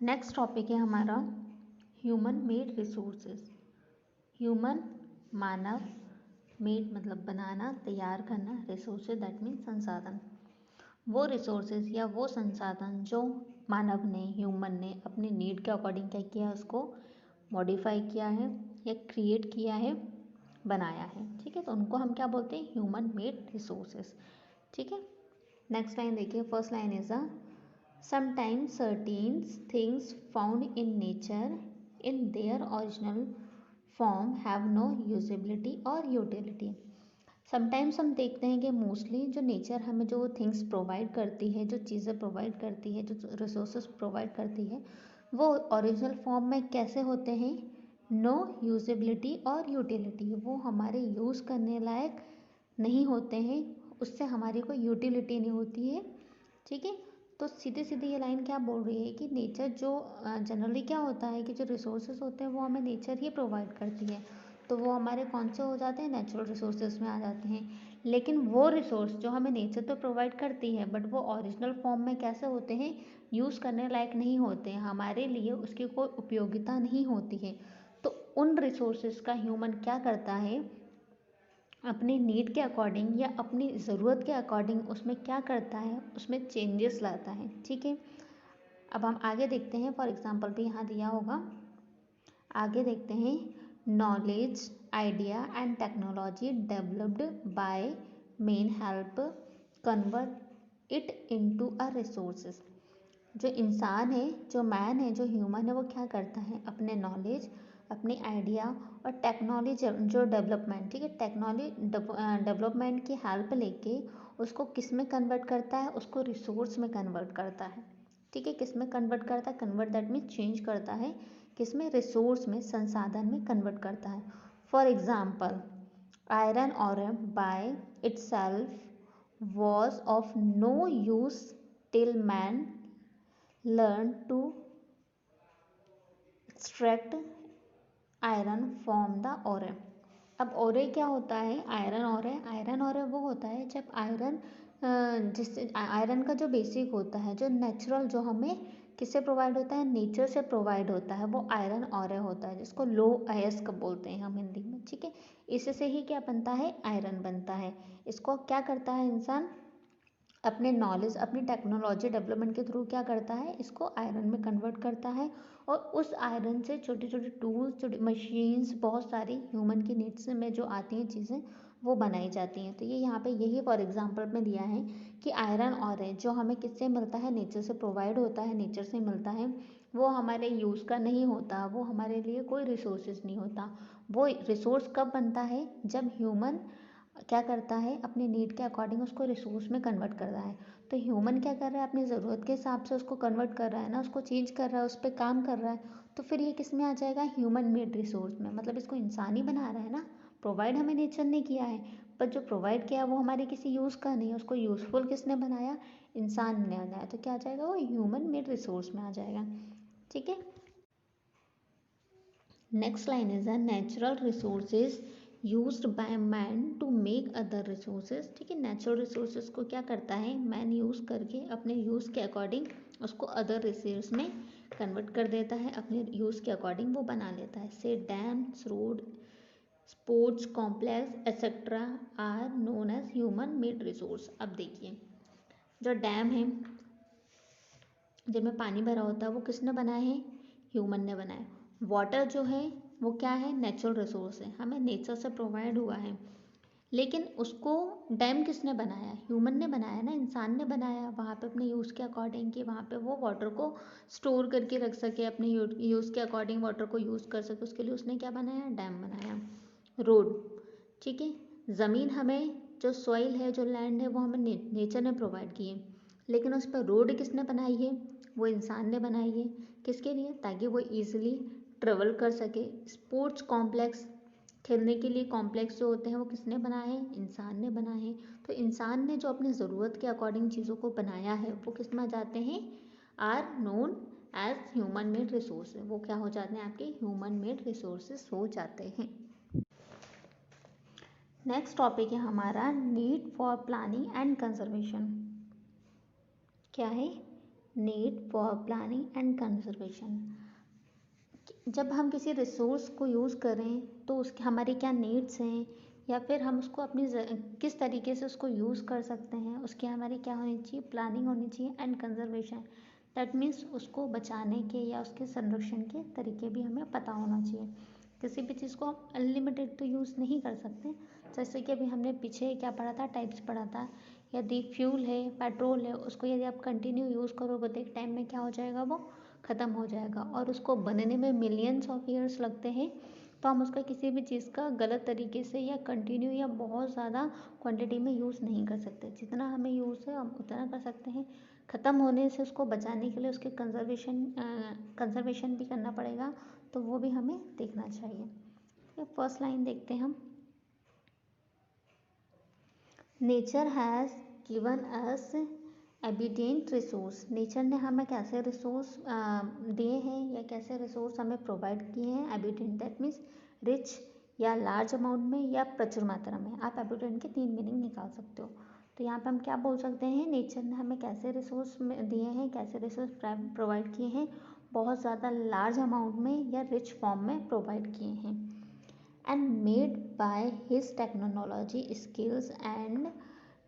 Next topic है हमारा human made resources. Human मानव, made मतलब बनाना, तैयार करना, रिसोर्सेज दैट मीन्स संसाधन। वो रिसोर्सेज या वो संसाधन जो मानव ने, ह्यूमन ने अपनी नीड के अकॉर्डिंग क्या किया है, उसको मॉडिफाई किया है या क्रिएट किया है, बनाया है। ठीक है, तो उनको हम क्या बोलते हैं, ह्यूमन मेड रिसोर्सेज। ठीक है, नेक्स्ट लाइन देखिए, first line is a sometimes certain things found in nature in their original form have no usability or utility। Sometimes हम देखते हैं कि मोस्टली जो नेचर हमें जो थिंग्स प्रोवाइड करती है, जो चीज़ें प्रोवाइड करती है, जो रिसोर्सेज प्रोवाइड करती है, वो ओरिजिनल फॉर्म में कैसे होते हैं, नो यूजेबिलिटी और यूटिलिटी, वो हमारे यूज़ करने लायक नहीं होते हैं, उससे हमारी कोई यूटिलिटी नहीं होती है। ठीक है, तो सीधे सीधे ये लाइन क्या बोल रही है कि नेचर जो जनरली क्या होता है कि जो रिसोर्सेज होते हैं वो हमें नेचर ही प्रोवाइड करती है, तो वो हमारे कौन से हो जाते हैं, नेचुरल रिसोर्सेज में आ जाते हैं। लेकिन वो रिसोर्स जो हमें नेचर तो प्रोवाइड करती है, बट वो ओरिजिनल फॉर्म में कैसे होते हैं, यूज़ करने लायक नहीं होते हैं, हमारे लिए उसकी कोई उपयोगिता नहीं होती है। तो उन रिसोर्सेज का ह्यूमन क्या करता है, अपनी नीड के अकॉर्डिंग या अपनी ज़रूरत के अकॉर्डिंग उसमें क्या करता है, उसमें चेंजेस लाता है। ठीक है, अब हम आगे देखते हैं, फॉर एग्जांपल भी यहाँ दिया होगा, आगे देखते हैं, knowledge, idea and technology developed by main help convert it into a resources. जो इंसान है, जो मैन है, जो ह्यूमन है, वो क्या करता है, अपने नॉलेज, अपने आइडिया और टेक्नोलॉजी जो डेवलपमेंट, ठीक है, टेक्नोलॉजी डेवलपमेंट की हेल्प लेके उसको किस में कन्वर्ट करता है, उसको रिसोर्स में कन्वर्ट करता है। ठीक है, किस में कन्वर्ट करता है, कन्वर्ट दैट मीन्स चेंज करता है, किस में, रिसोर्स में, संसाधन में कन्वर्ट करता है। For example, iron ore by itself was of no use till man learn to extract iron from the ore. अब ओरे क्या होता है, आयरन ओरे, आयरन ओरे वो होता है जब आयरन, जिससे आयरन का जो बेसिक होता है, जो नेचुरल, जो हमें किससे प्रोवाइड होता है, नेचर से प्रोवाइड होता है, वो आयरन ओरे होता है, जिसको लो अयस्क बोलते हैं हम हिंदी में। ठीक है, इससे ही क्या बनता है, आयरन बनता है। इसको क्या करता है इंसान, अपने नॉलेज, अपनी टेक्नोलॉजी डेवलपमेंट के थ्रू क्या करता है, इसको आयरन में कन्वर्ट करता है, और उस आयरन से छोटे छोटे टूल्स, छोटी मशीन्स, बहुत सारी ह्यूमन की नीड्स में जो आती हैं चीज़ें, वो बनाई जाती हैं। तो ये यहाँ पे यही फॉर एग्जांपल में दिया है कि आयरन और है जो हमें किससे मिलता है, नेचर से प्रोवाइड होता है, नेचर से मिलता है, वो हमारे यूज़ का नहीं होता, वो हमारे लिए कोई रिसोर्सेज नहीं होता। वो रिसोर्स कब बनता है, जब ह्यूमन क्या करता है, अपने नीड के अकॉर्डिंग उसको रिसोर्स में कन्वर्ट कर रहा है। तो ह्यूमन क्या कर रहा है, अपनी ज़रूरत के हिसाब से उसको कन्वर्ट कर रहा है ना, उसको चेंज कर रहा है, उस पर काम कर रहा है, तो फिर ये किस में आ जाएगा, ह्यूमन मेड रिसोर्स में। मतलब इसको इंसान ही बना रहा है ना, प्रोवाइड हमें नेचर ने किया है, पर जो प्रोवाइड किया वो हमारे किसी यूज़ का नहीं है, उसको यूज़फुल किसने बनाया, इंसान ने बनाया, तो क्या आ जाएगा, वो ह्यूमन मेड रिसोर्स में आ जाएगा। ठीक है, next line is a natural resources used by man to make other resources. ठीक है, नेचुरल रिसोर्सेज को क्या करता है, मैन यूज़ करके अपने यूज़ के अकॉर्डिंग उसको अदर रिसोर्स में कन्वर्ट कर देता है, अपने यूज़ के अकॉर्डिंग वो बना लेता है। से dams, road, sports complex etcetera are known as human made resource. अब देखिए, जो डैम है जिनमें पानी भरा होता है वो किसने बनाए हैं, ह्यूमन ने बनाए। वाटर जो है वो क्या है, नेचुरल रिसोर्स है, हमें नेचर से प्रोवाइड हुआ है, लेकिन उसको डैम किसने बनाया, ह्यूमन ने बनाया ना, इंसान ने बनाया, वहाँ पे अपने यूज़ के अकॉर्डिंग कि वहाँ पे वो वाटर को स्टोर करके रख सके, अपने यूज़ के अकॉर्डिंग वाटर को यूज़ कर सके, उसके लिए उसने क्या बनाया, डैम बनाया। रोड, ठीक है, ज़मीन हमें, जो सॉइल है, जो लैंड है, वो हमें नेचर ने प्रोवाइड की है, लेकिन उस पर रोड किसने बनाई है, वो इंसान ने बनाई है। किसके लिए, ताकि वो ईजिली ट्रेवल कर सके। स्पोर्ट्स कॉम्प्लेक्स, खेलने के लिए कॉम्प्लेक्स जो होते हैं वो किसने बनाए हैं, इंसान ने बनाए हैं। तो इंसान ने जो अपनी ज़रूरत के अकॉर्डिंग चीज़ों को बनाया है वो किस में आ जाते हैं, are known as human made resource, वो क्या हो जाते हैं, आपके ह्यूमन मेड रिसोर्सेज हो जाते हैं। नेक्स्ट टॉपिक है हमारा need for planning and conservation. क्या है, need for planning and conservation. जब हम किसी रिसोर्स को यूज़ करें तो उसके हमारी क्या नीड्स हैं, या फिर हम उसको अपनी किस तरीके से उसको यूज़ कर सकते हैं, उसकी हमारी क्या होनी चाहिए, प्लानिंग होनी चाहिए एंड कंजर्वेशन। दैट मीन्स उसको बचाने के या उसके संरक्षण के तरीके भी हमें पता होना चाहिए। किसी भी चीज़ को हम अनलिमिटेड तो यूज़ नहीं कर सकते। जैसे कि अभी हमने पीछे क्या पढ़ा था, टाइप्स पढ़ा था। यदि फ्यूल है, पेट्रोल है, उसको यदि आप कंटिन्यू यूज़ करोगे तो एक टाइम में क्या हो जाएगा, वो ख़त्म हो जाएगा, और उसको बनने में मिलियंस ऑफ ईयर्स लगते हैं। तो हम उसका किसी भी चीज़ का गलत तरीके से या कंटिन्यू या बहुत ज़्यादा क्वांटिटी में यूज़ नहीं कर सकते। जितना हमें यूज़ है हम उतना कर सकते हैं। ख़त्म होने से उसको बचाने के लिए उसके कंजर्वेशन भी करना पड़ेगा, तो वो भी हमें देखना चाहिए। फर्स्ट लाइन देखते हैं हम। Nature has given us abundant resource. Nature ने हमें कैसे रिसोर्स दिए हैं या कैसे रिसोर्स हमें प्रोवाइड किए हैं। एबिडेंट दैट मीन्स रिच या लार्ज अमाउंट में या प्रचुर मात्रा में। आप एबिडेंट के 3 मीनिंग निकाल सकते हो। तो यहाँ पे हम क्या बोल सकते हैं, नेचर ने हमें कैसे रिसोर्स दिए हैं, कैसे रिसोर्स प्रोवाइड किए हैं, बहुत ज़्यादा लार्ज अमाउंट में या रिच फॉर्म में प्रोवाइड किए हैं। And made by his technology skills and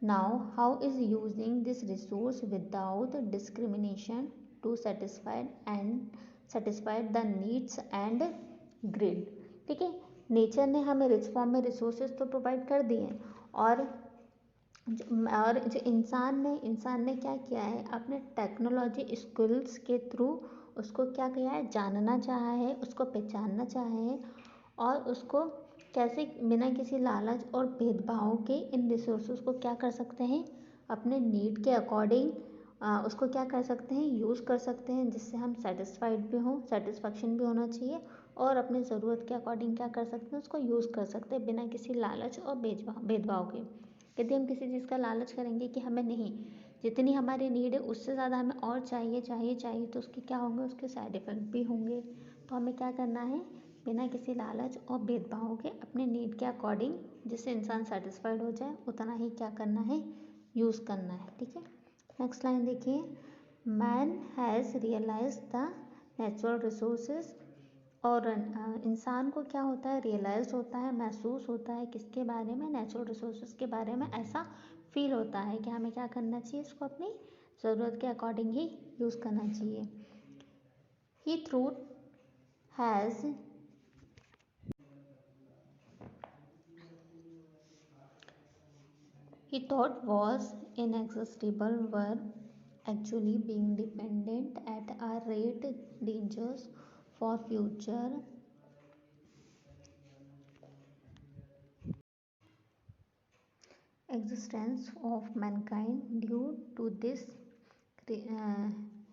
now how is using this resource without discrimination to satisfy the needs and grid। ठीक है, नेचर ने हमें रिच फॉर्म में रिसोर्सेज तो प्रोवाइड कर दिए हैं, और जो इंसान ने क्या किया है, अपने टेक्नोलॉजी स्किल्स के थ्रू उसको क्या किया है, जानना चाहा है, उसको पहचानना चाहा है, और उसको कैसे बिना किसी लालच और भेदभाव के इन रिसोर्सेज को क्या कर सकते हैं, अपने नीड के अकॉर्डिंग उसको क्या कर सकते हैं, यूज़ कर सकते हैं, जिससे हम सेटिस्फाइड भी हों, सेटिस्फेक्शन भी होना चाहिए, और अपने ज़रूरत के अकॉर्डिंग क्या कर सकते हैं, उसको यूज़ कर सकते हैं बिना किसी लालच और भेदभाव के। यदि हम किसी चीज़ का लालच करेंगे कि हमें नहीं, जितनी हमारी नीड है उससे ज़्यादा हमें और चाहिए, तो उसके क्या होंगे, उसके साइड इफ़ेक्ट भी होंगे। तो हमें क्या करना है, बिना किसी लालच और भेदभाव के अपने नीड के अकॉर्डिंग, जिससे इंसान सेटिस्फाइड हो जाए, उतना ही क्या करना है, यूज़ करना है। ठीक है, नेक्स्ट लाइन देखिए। Man has realise the natural resources. और इंसान को क्या होता है, रियलाइज होता है, महसूस होता है, किसके बारे में, नेचुरल रिसोर्सेज के बारे में। ऐसा फील होता है कि हमें क्या करना चाहिए, इसको अपनी ज़रूरत के अकॉर्डिंग ही यूज़ करना चाहिए। He through has he thought was inexhaustible were actually being dependent at a rate dangerous for future existence of mankind. Due to this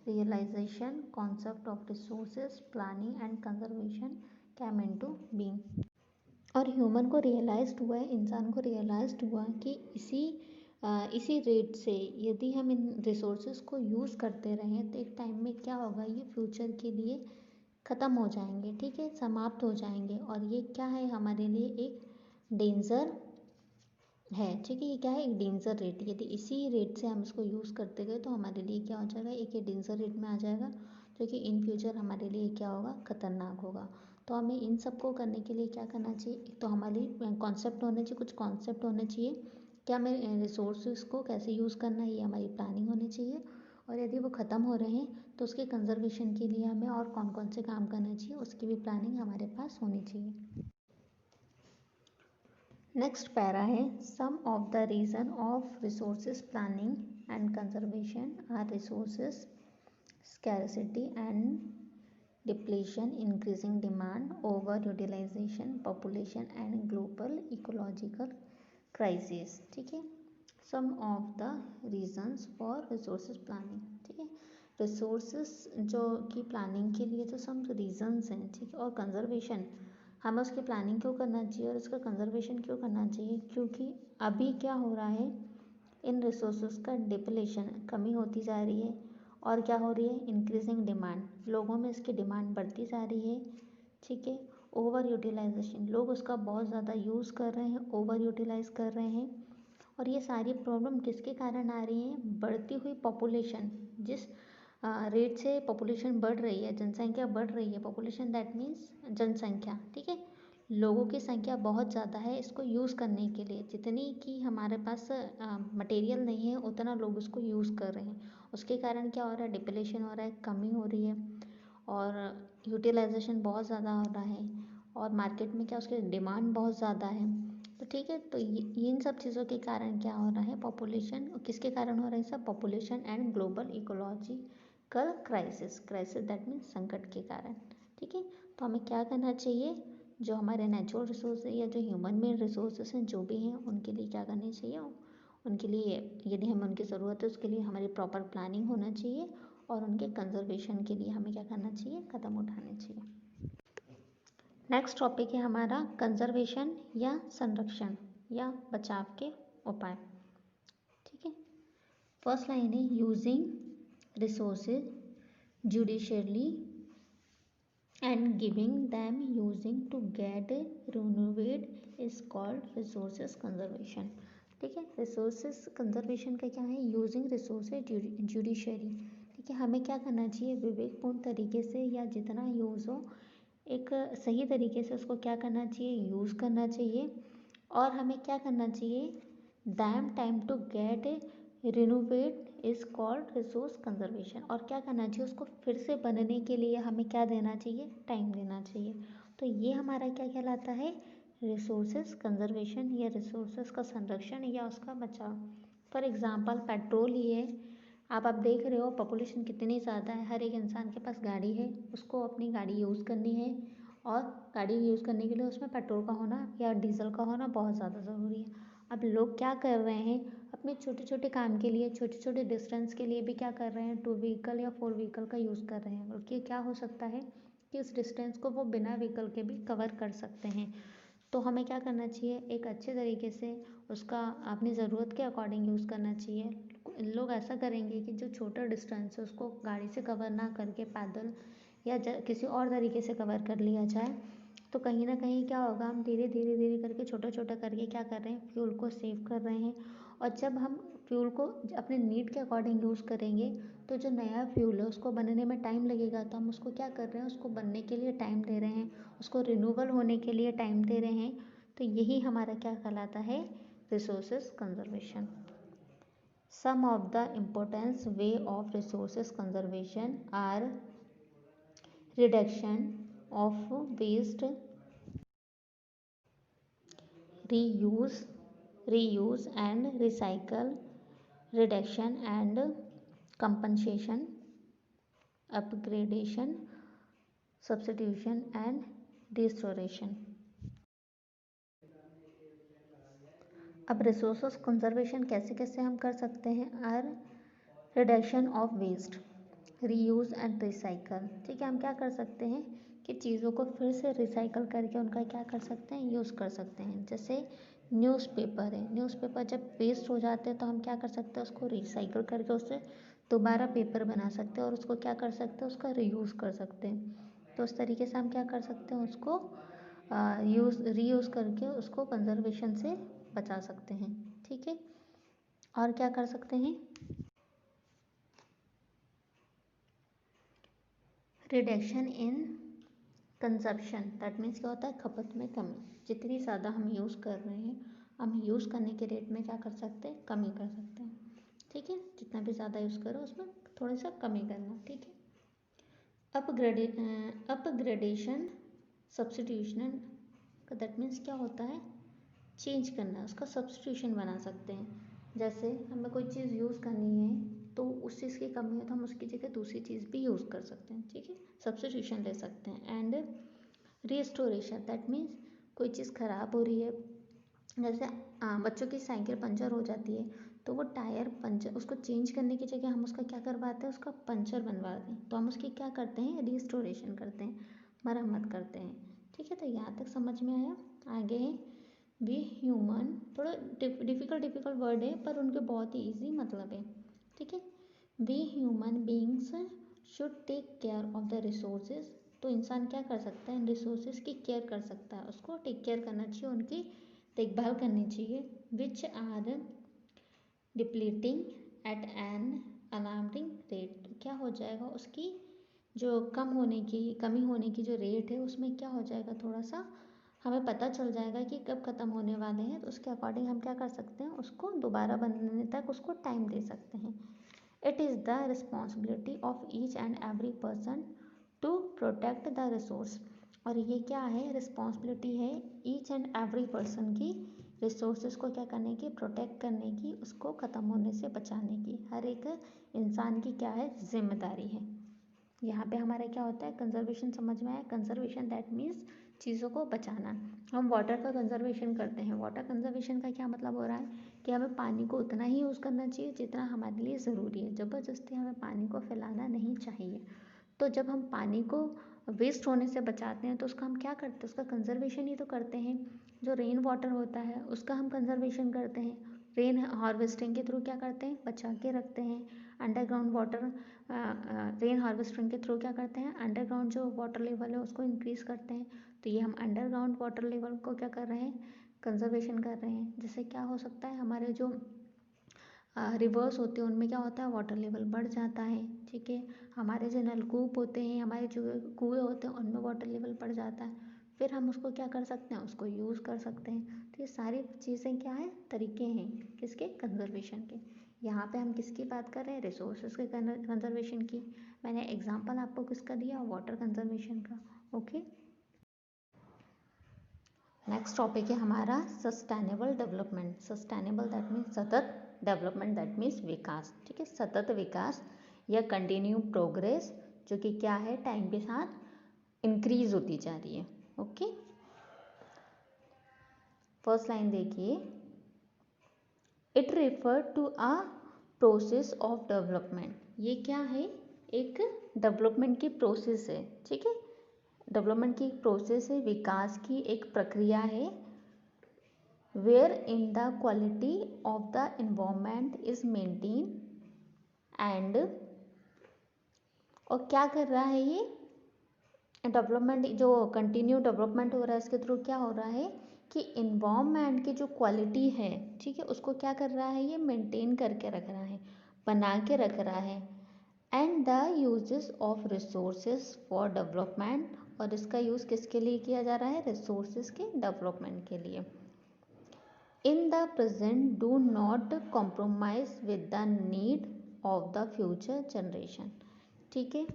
realization, concept of resources planning and conservation came into being। और human को realised हुआ है, इंसान को realised हुआ कि इसी rate से यदि हम इन रिसोर्सेज को यूज़ करते रहें तो एक टाइम में क्या होगा, ये फ्यूचर के लिए ख़त्म हो जाएंगे। ठीक है, समाप्त हो जाएंगे, और ये क्या है, हमारे लिए एक डेंजर है। ठीक है, ये क्या है, एक डेंजर रेट। यदि इसी रेट से हम इसको यूज़ करते गए तो हमारे लिए क्या हो जाएगा, एक ये डेंजर रेट में आ जाएगा, जो कि इन फ्यूचर हमारे लिए क्या होगा, ख़तरनाक होगा। तो हमें इन सब को करने के लिए क्या करना चाहिए, एक तो हमारी कॉन्सेप्ट होने चाहिए, कुछ कॉन्सेप्ट होने चाहिए कि हमें रिसोर्सेज को कैसे यूज़ करना है, ये हमारी प्लानिंग होनी चाहिए। और यदि वो ख़त्म हो रहे हैं तो उसके कंजर्वेशन के लिए हमें और कौन कौन से काम करना चाहिए, उसकी भी प्लानिंग हमारे पास होनी चाहिए। नेक्स्ट पैरा है, some of the reason of resources planning and conservation are resources scarcity and depletion, increasing demand, over utilization, population and global ecological crisis। ठीक है, some of the reasons for resources planning. ठीक है, resources जो की planning के लिए तो some reasons हैं। ठीक है, और कंजर्वेशन, हमें उसकी प्लानिंग क्यों करना चाहिए और उसका कंजर्वेशन क्यों करना चाहिए, क्योंकि अभी क्या हो रहा है, इन रिसोर्सेज का डिप्लेशन, कमी होती जा रही है, और क्या हो रही है, इंक्रीजिंग डिमांड, लोगों में इसकी डिमांड बढ़ती जा रही है। ठीक है, ओवर यूटिलाइजेशन, लोग उसका बहुत ज़्यादा यूज़ कर रहे हैं, ओवर यूटिलाइज कर रहे हैं। और ये सारी प्रॉब्लम किसके कारण आ रही हैं, बढ़ती हुई पॉपुलेशन, जिस रेट से पॉपुलेशन बढ़ रही है, जनसंख्या बढ़ रही है, पॉपुलेशन दैट मीन्स जनसंख्या, ठीक है, लोगों की संख्या बहुत ज़्यादा है इसको यूज़ करने के लिए, जितनी कि हमारे पास मटेरियल नहीं है उतना लोग उसको यूज़ कर रहे हैं, उसके कारण क्या हो रहा है, डिप्लेशन हो रहा है, कमी हो रही है और यूटिलाइजेशन बहुत ज़्यादा हो रहा है और मार्केट में क्या उसकी डिमांड बहुत ज़्यादा है। तो ठीक है, तो ये इन सब चीज़ों के कारण क्या हो रहा है, पॉपुलेशन किसके कारण हो रहा है सब, population and global ecological crisis that means संकट के कारण। ठीक है, तो हमें क्या करना चाहिए, जो हमारे नेचुरल रिसोर्स है या जो ह्यूमन मेड रिसोर्सेस हैं जो भी हैं उनके लिए क्या करनी चाहिए, उनके लिए यदि हमें उनकी ज़रूरत है उसके लिए हमारी प्रॉपर प्लानिंग होना चाहिए और उनके कंजर्वेशन के लिए हमें क्या करना चाहिए, कदम उठाने चाहिए। नेक्स्ट टॉपिक है हमारा कंजर्वेशन या संरक्षण या बचाव के उपाय। ठीक है, फर्स्ट लाइन है using resources judiciously and giving them using to get renewed is called resources conservation। ठीक है, रिसोर्सेज कंजर्वेशन का क्या है, यूजिंग रिसोर्सेज जुडिशरी। ठीक है, हमें क्या करना चाहिए, विवेकपूर्ण तरीके से या जितना यूज़ हो एक सही तरीके से उसको क्या करना चाहिए, यूज़ करना चाहिए और हमें क्या करना चाहिए, them time to get renovate is called resource conservation, और क्या करना चाहिए, उसको फिर से बनने के लिए हमें क्या देना चाहिए, टाइम देना चाहिए। तो ये हमारा क्या कहलाता है, रिसोर्सेज कंजर्वेशन या रिसोर्सेज का संरक्षण या उसका बचाव। फॉर एग्जांपल पेट्रोल ही है, आप देख रहे हो पॉपुलेशन कितनी ज़्यादा है, हर एक इंसान के पास गाड़ी है, उसको अपनी गाड़ी यूज़ करनी है और गाड़ी यूज़ करने के लिए उसमें पेट्रोल का होना या डीजल का होना बहुत ज़्यादा ज़रूरी है। अब लोग क्या कर रहे हैं, अपने छोटे छोटे काम के लिए, छोटे छोटे डिस्टेंस के लिए भी क्या कर रहे हैं, 2 व्हीकल या 4 व्हीकल का यूज़ कर रहे हैं, बल्कि क्या हो सकता है कि उस डिस्टेंस को वो बिना व्हीकल के भी कवर कर सकते हैं। तो हमें क्या करना चाहिए, एक अच्छे तरीके से उसका अपनी ज़रूरत के अकॉर्डिंग यूज़ करना चाहिए। लोग ऐसा करेंगे कि जो छोटा डिस्टेंस है उसको गाड़ी से कवर ना करके पैदल या किसी और तरीके से कवर कर लिया जाए, तो कहीं ना कहीं क्या होगा, हम धीरे धीरे धीरे करके छोटा छोटा करके क्या कर रहे हैं, फ्यूल को सेव कर रहे हैं। और जब हम फ्यूल को अपने नीड के अकॉर्डिंग यूज़ करेंगे तो जो नया फ्यूल है उसको बनने में टाइम लगेगा, तो हम उसको क्या कर रहे हैं, उसको बनने के लिए टाइम दे रहे हैं, उसको रिन्यूअल होने के लिए टाइम दे रहे हैं। तो यही हमारा क्या कहलाता है, resources conservation. Some of the importance way of resources conservation are reduction of waste, reuse reuse and recycle, reduction and compensation, upgradation, substitution and restoration। अब रिसोर्सेज कंजर्वेशन कैसे कैसे हम कर सकते हैं, are reduction of waste, reuse and recycle. ठीक है, हम क्या कर सकते हैं कि चीज़ों को फिर से रिसाइकल करके उनका क्या कर सकते हैं, यूज़ कर सकते हैं। जैसे न्यूज़पेपर है, न्यूज़पेपर जब वेस्ट हो जाते हैं तो हम क्या कर सकते हैं, उसको रिसाइकल करके उससे दोबारा पेपर बना सकते हैं और उसको क्या कर सकते हैं, उसका रीयूज़ कर सकते हैं। तो उस तरीके से हम क्या कर सकते हैं, उसको रीयूज़ करके उसको कंजर्वेशन से बचा सकते हैं। ठीक है, और क्या कर सकते हैं, reduction in consumption, that means क्या होता है, खपत में कमी। जितनी ज़्यादा हम यूज़ कर रहे हैं, हम यूज़ करने के रेट में क्या कर सकते हैं, कमी कर सकते हैं। ठीक है, जितना भी ज़्यादा यूज़ करो उसमें थोड़ा सा कमी करना। ठीक है, अपग्रेडेशन सब्सटीट्यूशन, दैट मीन्स क्या होता है, चेंज करना, उसका सब्सटीट्यूशन बना सकते हैं। जैसे हमें कोई चीज़ यूज़ करनी है तो उस चीज़ की कमी है तो हम उसकी जगह दूसरी चीज़ भी यूज़ कर सकते हैं। ठीक है, सब्सटीट्यूशन ले सकते हैं। एंड रिस्टोरेशन, दैट मीन्स कोई चीज़ ख़राब हो रही है, जैसे बच्चों की साइकिल पंचर हो जाती है तो वो टायर पंचर, उसको चेंज करने की जगह हम उसका क्या करवाते हैं, उसका पंचर बनवाते हैं, तो हम उसकी क्या करते हैं, रिस्टोरेशन करते हैं, मरम्मत करते हैं। ठीक है, तो यहाँ तक समझ में आया। आगे है वी ह्यूमन, थोड़ा डिफ़िकल्ट वर्ड है पर उनके बहुत ही ईजी मतलब है। ठीक है, we human beings should take care of the resources, तो इंसान क्या कर सकता है, रिसोर्सेज की केयर कर सकता है, उसको टेक केयर करना चाहिए, उनकी देखभाल करनी चाहिए, which are depleting at an alarming rate, तो क्या हो जाएगा, उसकी जो कमी होने की जो रेट है उसमें क्या हो जाएगा, थोड़ा सा हमें पता चल जाएगा कि कब ख़त्म होने वाले हैं, तो उसके अकॉर्डिंग हम क्या कर सकते हैं, उसको दोबारा बनने तक उसको टाइम दे सकते हैं। It is the responsibility of each and every person to protect the resource, और ये क्या है, रिस्पॉन्सिबिलिटी है ईच एंड एवरी पर्सन की, रिसोर्सेज को क्या करने की, प्रोटेक्ट करने की, उसको ख़त्म होने से बचाने की, हर एक इंसान की क्या है, जिम्मेदारी है। यहाँ पे हमारा क्या होता है, कंजर्वेशन समझ में आया, कंजर्वेशन दैट मीन्स चीज़ों को बचाना। हम वाटर का कंजर्वेशन करते हैं, वाटर कंजर्वेशन का क्या मतलब हो रहा है कि हमें पानी को उतना ही यूज़ करना चाहिए जितना हमारे लिए ज़रूरी है, ज़बरदस्ती हमें पानी को फैलाना नहीं चाहिए। तो जब हम पानी को वेस्ट होने से बचाते हैं तो उसका हम क्या करते हैं, उसका कंजर्वेशन ही तो करते हैं। जो रेन वाटर होता है उसका हम कंजर्वेशन करते हैं, रेन हार्वेस्टिंग के थ्रू क्या करते हैं, बचा के रखते हैं। अंडरग्राउंड वाटर रेन हार्वेस्टिंग के थ्रू क्या करते हैं, अंडरग्राउंड जो वाटर लेवल है उसको इंक्रीज़ करते हैं। तो ये हम अंडरग्राउंड वाटर लेवल को क्या कर रहे हैं, कंजर्वेशन कर रहे हैं। जिससे क्या हो सकता है, हमारे जो रिवर्स होते हैं उनमें क्या होता है, वाटर लेवल बढ़ जाता है, ठीक है। हमारे जो नलकूप होते हैं, हमारे जो कुएँ होते हैं उनमें वाटर लेवल बढ़ जाता है, फिर हम उसको क्या कर सकते हैं, उसको यूज़ कर सकते हैं। तो ये सारी चीज़ें क्या है, तरीके हैं किसके, कंजर्वेशन के। यहाँ पे हम किसकी बात कर रहे हैं, रिसोर्सेज के कंजर्वेशन की। मैंने एग्जांपल आपको किसका दिया, वाटर कंजर्वेशन का। ओके, नेक्स्ट टॉपिक है हमारा sustainable development. Sustainable that means सतत, डेवलपमेंट दैट मीन्स विकास, ठीक है। सतत विकास या कंटिन्यू प्रोग्रेस, जो कि क्या है, टाइम के साथ इंक्रीज होती जा रही है। ओके, फर्स्ट लाइन देखिए, it refer to a process of development. ये क्या है, एक डेवलपमेंट की प्रोसेस है, ठीक है। डेवलपमेंट की प्रोसेस है, विकास की एक प्रक्रिया है। Wherein the quality of the environment is maintain and, और क्या कर रहा है ये डेवलपमेंट, जो कंटिन्यू डेवलपमेंट हो रहा है इसके थ्रू क्या हो रहा है कि इन्वायरमेंट की जो क्वालिटी है, ठीक है, उसको क्या कर रहा है, ये मेंटेन करके रख रहा है, बना के रख रहा है। And the uses of resources for development, और इसका यूज़ किसके लिए किया जा रहा है, रिसोर्सेज के डेवलपमेंट के लिए। In the present do not compromise with the need of the future generation, ठीक है।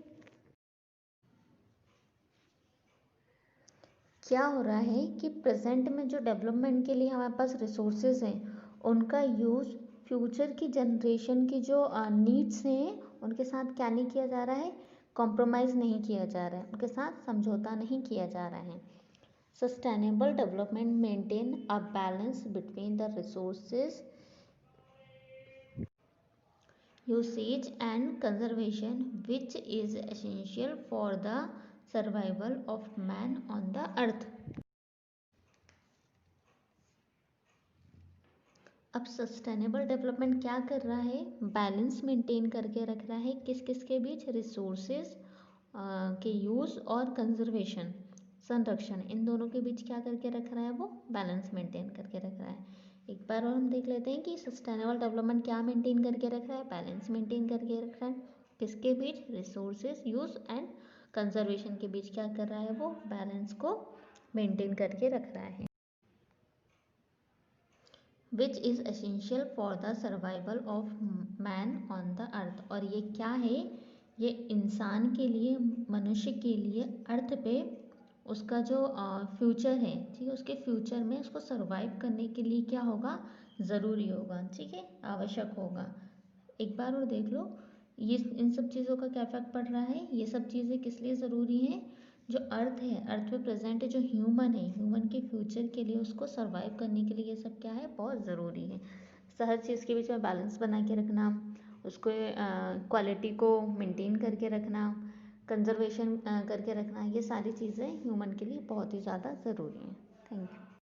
क्या हो रहा है कि प्रेजेंट में जो डेवलपमेंट के लिए हमारे पास रिसोर्सेज हैं उनका यूज़ फ्यूचर की जनरेशन की जो नीड्स हैं उनके साथ क्या नहीं किया जा रहा है, कॉम्प्रोमाइज़ नहीं किया जा रहा है, उनके साथ समझौता नहीं किया जा रहा है। Sustainable development maintain a balance between the resources usage and conservation which is essential for the survival of man on the earth। अब सस्टेनेबल डेवलपमेंट क्या कर रहा है, बैलेंस मेंटेन करके रख रहा है किस किस के बीच, रिसोर्सेज के यूज़ और कंजर्वेशन, संरक्षण, इन दोनों के बीच क्या करके रख रहा है, वो बैलेंस मेंटेन करके रख रहा है। एक बार और हम देख लेते हैं कि सस्टेनेबल डेवलपमेंट क्या मेंटेन करके रख रहा है, बैलेंस मेंटेन करके रख रहा है किसके बीच, रिसोर्सेज यूज़ एंड कंजर्वेशन के बीच क्या कर रहा है, वो बैलेंस को मेंटेन करके रख रहा है। Which is essential for the survival of man on the earth, और ये क्या है, ये इंसान के लिए, मनुष्य के लिए अर्थ पे उसका जो फ्यूचर है, ठीक है, उसके फ्यूचर में उसको सर्वाइव करने के लिए क्या होगा, ज़रूरी होगा, ठीक है, आवश्यक होगा। एक बार और देख लो, ये इन सब चीज़ों का क्या इफेक्ट पड़ रहा है, ये सब चीज़ें किस लिए ज़रूरी हैं, जो अर्थ है, अर्थ पे प्रेजेंट है, जो ह्यूमन है, ह्यूमन के फ्यूचर के लिए, उसको सर्वाइव करने के लिए ये सब क्या है, बहुत ज़रूरी है। हर चीज़ के बीच में बैलेंस बना के रखना, उसको क्वालिटी को मेंटेन करके रखना, कंजर्वेशन करके रखना, ये सारी चीज़ें ह्यूमन के लिए बहुत ही ज़्यादा ज़रूरी हैं। Thank you.